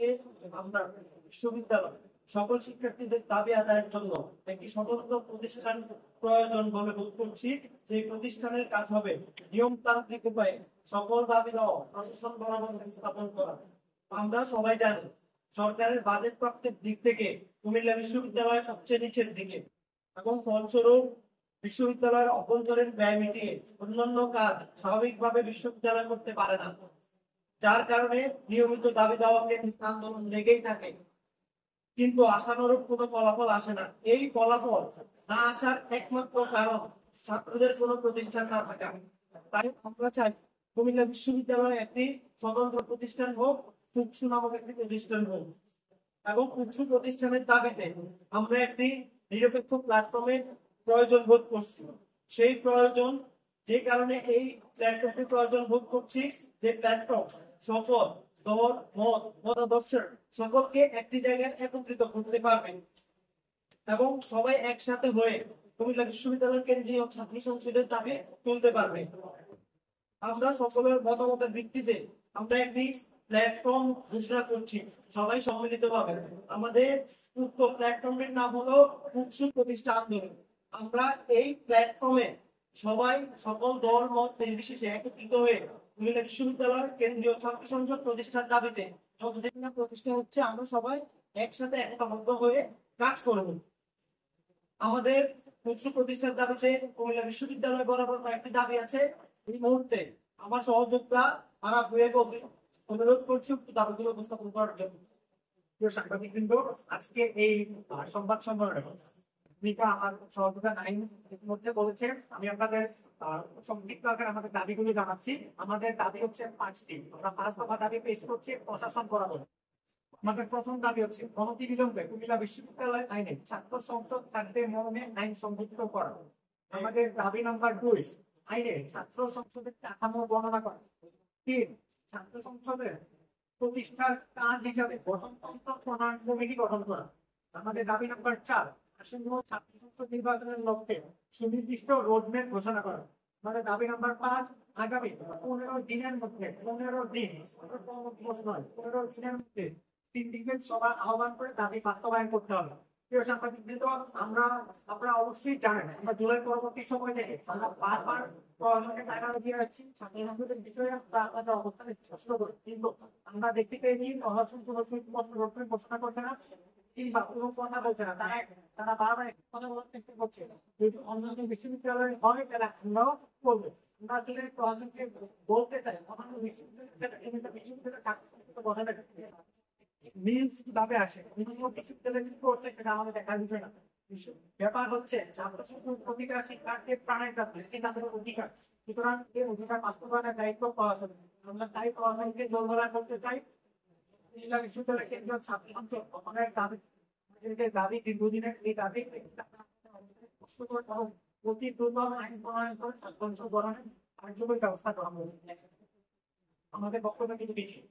আজকে আমরা বিশ্ববিদ্যালয় সকল শিক্ষার্থীদের দাবি আদায়ের জন্য একটি স্বতন্ত্র প্রতিষ্ঠান প্রয়োজন বলে বোধ করছি। যে প্রতিষ্ঠানের কাজ হবে নিয়মতান্ত্রিক উপায়ে সকল দাবি দেওয়া প্রশাসন বরাবর উপস্থাপন করা। আমরা সবাই জানি সরকারের বাজেট প্রাপ্তির দিক থেকে কুমিল্লা বিশ্ববিদ্যালয় সবচেয়ে নিচের দিকে এবং ফলস্বরূপ বিশ্ববিদ্যালয়ের অভ্যন্তরীণ ব্যয় মিটিয়ে অন্যান্য কাজ স্বাভাবিকভাবে বিশ্ববিদ্যালয় করতে পারে না, যার কারণে নিয়মিত দাবি দেওয়াকে আন্দোলন লেগেই থাকে, কিন্তু আশানুরূপ কোনো ফলাফল আসে না। এই ফলাফল না আসার একমাত্র কারণ ছাত্রদের কোনো প্রতিষ্ঠান না থাকা। তাই আমরা চাই কুমিল্লা বিশ্ববিদ্যালয় একটি স্বতন্ত্র প্রতিষ্ঠান হোক, কুকসু নামক একটি প্রতিষ্ঠান হোক, এবং কুকসু প্রতিষ্ঠানের দাবিতে আমরা একটি নিরপেক্ষ প্ল্যাটফর্মের প্রয়োজন বোধ করছি। সেই প্রয়োজন, যে কারণে এই প্ল্যাটফর্মটি প্রয়োজন বোধ করছি, যে প্ল্যাটফর্ম সকল দল মত মতাদর্শের সকলকে একটি জায়গায় একত্রিত করতে পারবে এবং সবাই একসাথে হয়ে কুমিল্লা বিশ্ববিদ্যালয় কেন্দ্রীয় ছাত্র সংসদের দাবি তুলতে পারবে। আমরা সকলের মতামতের ভিত্তিতে আমরা একটি প্ল্যাটফর্ম ঘোষণা করছি, সবাই সম্মিলিতভাবে। আমাদের উক্ত প্ল্যাটফর্মের নাম হলো কুকসু প্রতিষ্ঠা আন্দোলন। আমরা এই প্ল্যাটফর্মে সবাই সকল দল মত নির্বিশেষে একত্রিত হয়ে কুমিল্লা বিশ্ববিদ্যালয় কেন্দ্রীয় ছাত্র সংসদ প্রতিষ্ঠার দাবিতে যতদিন না প্রতিষ্ঠা হচ্ছে আমরা সবাই একসাথে একতাবদ্ধ হয়ে কাজ করব। আমাদের কুকসু প্রতিষ্ঠার দাবিতে কুমিল্লা বিশ্ববিদ্যালয় বরাবর কয়েকটি দাবি আছে। এই মুহূর্তে আমার সহযোগিতা অনুরোধ করছি উক্ত দাবিগুলো উপস্থাপন করার জন্য। সাংবাদিকবৃন্দ, আজকে এই সংবাদ সম্মেলনে ভূমিকা আমার সহযোগিতা আইন ইতিমধ্যে বলেছে। আমি আপনাদের সংক্ষিপ্ত আকারে আমাদের দাবিগুলি জানাচ্ছি। আমাদের দাবি হচ্ছে 5টি। আমরা 5 দফা দাবি পেশ করছি প্রশাসন বরাবর। আমাদের প্রথম দাবি হচ্ছে অনতিবিলম্বে কুমিল্লা বিশ্ববিদ্যালয় আইনে ছাত্র সংসদ থাকবে মর্মে আইন সংযুক্ত করা। আমাদের দাবি নাম্বার 2, আইনে ছাত্র সংসদের কাঠামো বর্ণনা করা। 3, ছাত্র সংসদের প্রতিষ্ঠার কাজ হিসাবে গঠনতন্ত্র প্রণয়ন কমিটি গঠন করা। আমাদের দাবি নাম্বার 4, আসন্ন ছাত্র সংসদ নির্বাচনের লক্ষ্যে সুনির্দিষ্ট রোডম্যাপ ঘোষণা করা। আমাদের দাবি নাম্বার 5, আগামী 15 দিনের মধ্যে 15 দিন 15 দিনের মধ্যে সিন্ডিকেট সভা আহ্বান করে দাবি বাস্তবায়ন করতে হবে। প্রিয় সাংবাদিকবৃন্দ, আপনারা অবশ্যই জানেন আমরা জুলাই পরবর্তী সময় থেকে আমরা বারবার প্রশাসনকে টাকা দিয়ে আসছি ছাত্র সংসদের বিষয়ে আমরা আমাদের অবস্থানে স্পষ্ট করি, কিন্তু আমরা দেখতে পেয়েছি প্রশাসন কোনো সুস্পষ্ট রোডম্যাপ ঘোষণা করছে না কিংবা কোনো কথা বলছে না। তারা বারবার কথা বলার চেষ্টা করছে। যদি অন্যান্য বিশ্ববিদ্যালয় হয় তাহলে আমরাও বলবো। আমরা আসলে প্রশাসনকে বলতে চাই অন্যান্য বিশ্ববিদ্যালয় ছাত্র সংসদ গঠনের মিল কিভাবে আসে, অন্যান্য বিশ্ববিদ্যালয় কি করছে সেটা আমাদের দেখার বিষয় না। ব্যাপার হচ্ছে ছাত্র সংসদ অধিকার শিক্ষার্থীর প্রাণের কাছে, এটা তাদের অধিকার। সুতরাং এই অধিকার বাস্তবায়নের দায়িত্ব প্রশাসন। আমরা তাই প্রশাসনকে জোরদার করতে চাই। কুমিল্লা বিশ্ববিদ্যালয় কেন্দ্রীয় ছাত্র সংসদ অনেক দাবি দীর্ঘদিনের এই দাবি অতি দ্রুত আইন প্রণয়ন করে ছাত্র সংসদ গঠনের কার্যকরী ব্যবস্থা করা হবে। আমাদের বক্তব্য কিন্তু বেশি।